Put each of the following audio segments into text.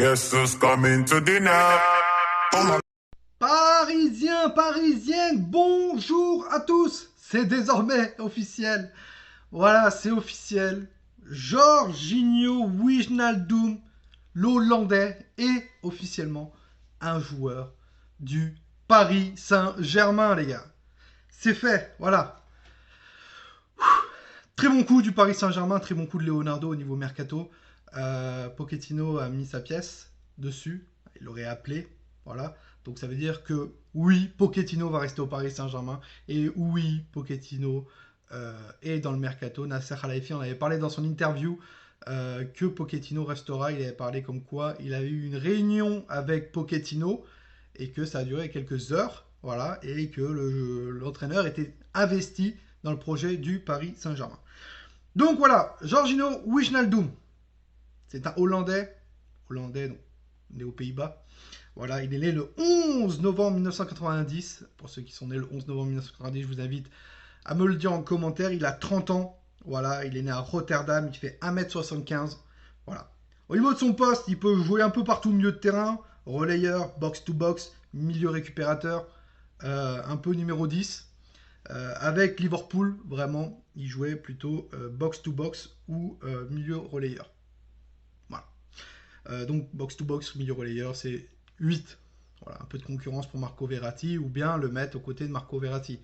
Guess who's coming to dinner? Parisiens, parisiennes, bonjour à tous. C'est désormais officiel. Voilà, c'est officiel. Jorginho Wijnaldum, l'Hollandais, est officiellement un joueur du Paris Saint-Germain, les gars. C'est fait, voilà. Très bon coup du Paris Saint-Germain, très bon coup de Leonardo au niveau mercato. Pochettino a mis sa pièce dessus, il l'aurait appelé, voilà. Donc ça veut dire que oui, Pochettino va rester au Paris Saint-Germain et oui, Pochettino est dans le mercato. Nasser Al-Khelaifi en avait parlé dans son interview que Pochettino restera. Il avait parlé comme quoi il avait eu une réunion avec Pochettino et que ça a duré quelques heures, voilà, et que l'entraîneur était investi dans le projet du Paris Saint-Germain. Donc voilà, Jorginho Wijnaldum, c'est un Hollandais, donc né aux Pays-Bas. Voilà, il est né le 11 novembre 1990. Pour ceux qui sont nés le 11 novembre 1990, je vous invite à me le dire en commentaire. Il a 30 ans. Voilà, il est né à Rotterdam. Il fait 1m75. Voilà. Au niveau de son poste, il peut jouer un peu partout au milieu de terrain. Relayeur, box-to-box, milieu récupérateur, un peu numéro 10. Avec Liverpool, vraiment, il jouait plutôt box-to-box ou milieu relayeur. Voilà. Donc box-to-box, milieu relayeur, c'est 8. Voilà, un peu de concurrence pour Marco Verratti ou bien le mettre aux côtés de Marco Verratti.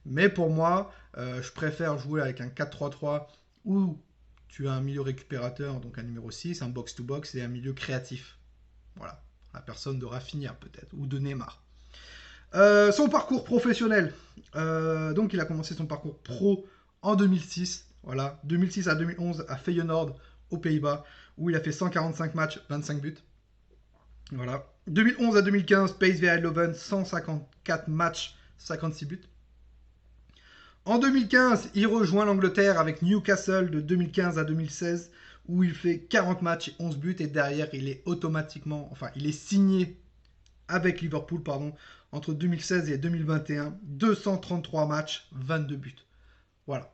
Mais pour moi, je préfère jouer avec un 4-3-3 où tu as un milieu récupérateur, donc un numéro 6, un box-to-box et un milieu créatif. Voilà, la personne de Rafinha peut-être, ou de Neymar. Son parcours professionnel. Donc il a commencé son parcours pro en 2006. Voilà, 2006 à 2011 à Feyenoord aux Pays-Bas où il a fait 145 matchs, 25 buts. Voilà. 2011 à 2015 PSV Eindhoven 154 matchs, 56 buts. En 2015, il rejoint l'Angleterre avec Newcastle de 2015 à 2016 où il fait 40 matchs et 11 buts et derrière il est il est signé avec Liverpool, entre 2016 et 2021, 233 matchs, 22 buts. Voilà.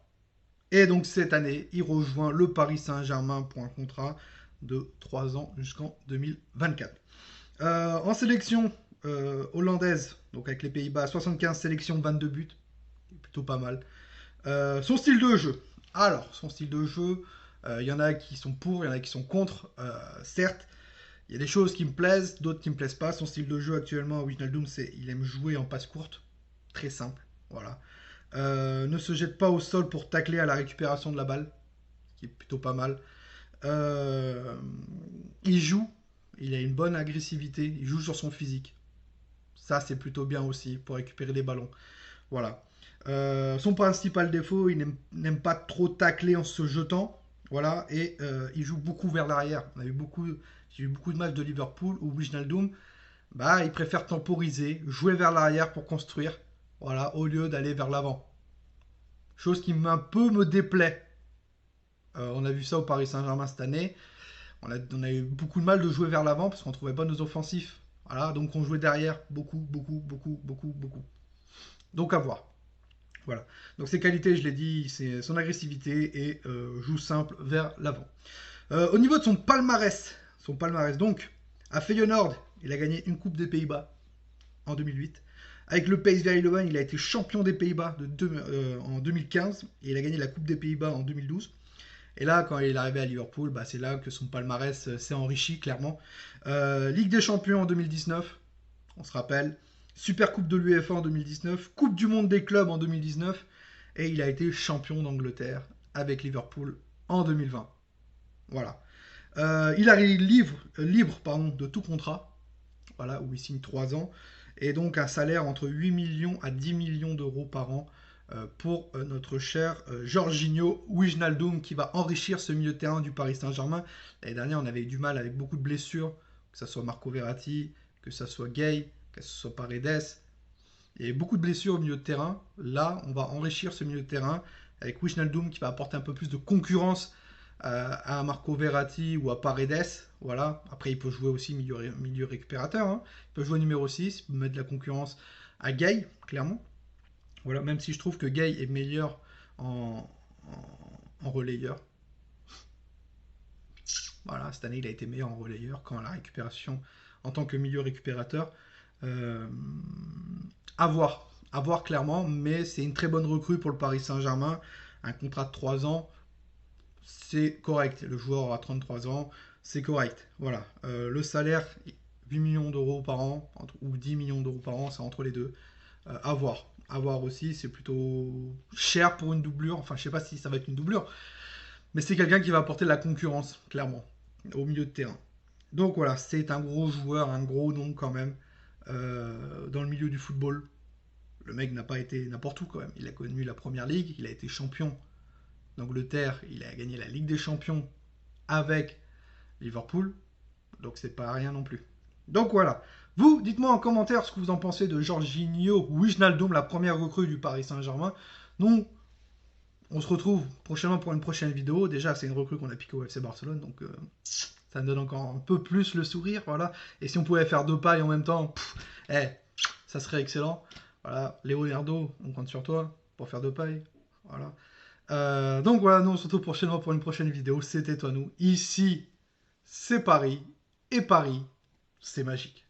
Et donc cette année, il rejoint le Paris Saint-Germain pour un contrat de 3 ans jusqu'en 2024. En sélection hollandaise, donc avec les Pays-Bas, 75 sélections, 22 buts, plutôt pas mal. Son style de jeu. Alors, son style de jeu, il y en a qui sont pour, il y en a qui sont contre, certes. Il y a des choses qui me plaisent, d'autres qui me plaisent pas. Son style de jeu actuellement à Wijnaldum, c'est il aime jouer en passe courte, très simple, voilà. Ne se jette pas au sol pour tacler à la récupération de la balle, ce qui est plutôt pas mal. Euh, il joue, il a une bonne agressivité, il joue sur son physique. Ça, c'est plutôt bien aussi pour récupérer des ballons. Voilà. Son principal défaut, il n'aime pas trop tacler en se jetant. Voilà. Et il joue beaucoup vers l'arrière. J'ai eu beaucoup de matchs de Liverpool où Wijnaldum, il préfère temporiser, jouer vers l'arrière pour construire. Voilà, au lieu d'aller vers l'avant. Chose qui un peu me déplaît. On a vu ça au Paris Saint-Germain cette année. On a eu beaucoup de mal de jouer vers l'avant parce qu'on trouvait pas nos offensifs. Voilà, donc on jouait derrière beaucoup, beaucoup, beaucoup, beaucoup, beaucoup. Donc à voir. Voilà. Donc ses qualités, je l'ai dit, c'est son agressivité et joue simple vers l'avant. Au niveau de son palmarès donc, à Feyenoord, il a gagné une Coupe des Pays-Bas en 2008. Avec le PSV Eindhoven, il a été champion des Pays-Bas en 2015 et il a gagné la Coupe des Pays-Bas en 2012. Et là, quand il est arrivé à Liverpool, c'est là que son palmarès s'est enrichi, clairement. Ligue des Champions en 2019, on se rappelle. Super Coupe de l'UEFA en 2019. Coupe du Monde des clubs en 2019. Et il a été champion d'Angleterre avec Liverpool en 2020. Voilà. Il arrive libre de tout contrat. Voilà, où il signe 3 ans. Et donc un salaire entre 8 millions à 10 millions d'euros par an pour notre cher Jorginho Wijnaldum qui va enrichir ce milieu de terrain du Paris Saint-Germain. L'année dernière, on avait eu du mal avec beaucoup de blessures, que ce soit Marco Verratti, que ce soit Gay, que ce soit Paredes. Il y a beaucoup de blessures au milieu de terrain. Là, on va enrichir ce milieu de terrain avec Wijnaldum qui va apporter un peu plus de concurrence à Marco Verratti ou à Paredes. Voilà. Après, il peut jouer aussi milieu récupérateur. Hein. Il peut jouer numéro 6, il peut mettre de la concurrence à Gay, clairement. Voilà, même si je trouve que Gay est meilleur en relayeur. Voilà, cette année, il a été meilleur en relayeur qu'en la récupération en tant que milieu récupérateur. À voir clairement, mais c'est une très bonne recrue pour le Paris Saint-Germain. Un contrat de 3 ans, c'est correct. Le joueur aura 33 ans, c'est correct. Voilà. Le salaire, 8 millions d'euros par an, ou 10 millions d'euros par an, c'est entre les deux. À voir. À voir aussi, c'est plutôt cher pour une doublure. Enfin, je sais pas si ça va être une doublure, mais c'est quelqu'un qui va apporter de la concurrence, clairement, au milieu de terrain. Donc voilà, c'est un gros joueur, un gros nom quand même, dans le milieu du football. Le mec n'a pas été n'importe où quand même. Il a connu la première ligue, il a été champion d'Angleterre, il a gagné la Ligue des Champions avec Liverpool. Donc c'est pas rien non plus. Donc voilà. Vous, dites-moi en commentaire ce que vous en pensez de Jorginho Wijnaldum, la première recrue du Paris Saint-Germain. Nous, on se retrouve prochainement pour une prochaine vidéo. Déjà, c'est une recrue qu'on a piquée au FC Barcelone, donc ça me donne encore un peu plus le sourire. Voilà. Et si on pouvait faire deux pailles en même temps, ça serait excellent. Voilà, Leonardo, on compte sur toi pour faire deux pailles. Voilà. Donc voilà, nous on se retrouve prochainement pour une prochaine vidéo. C'était toi, nous. Ici, c'est Paris. Et Paris, c'est magique.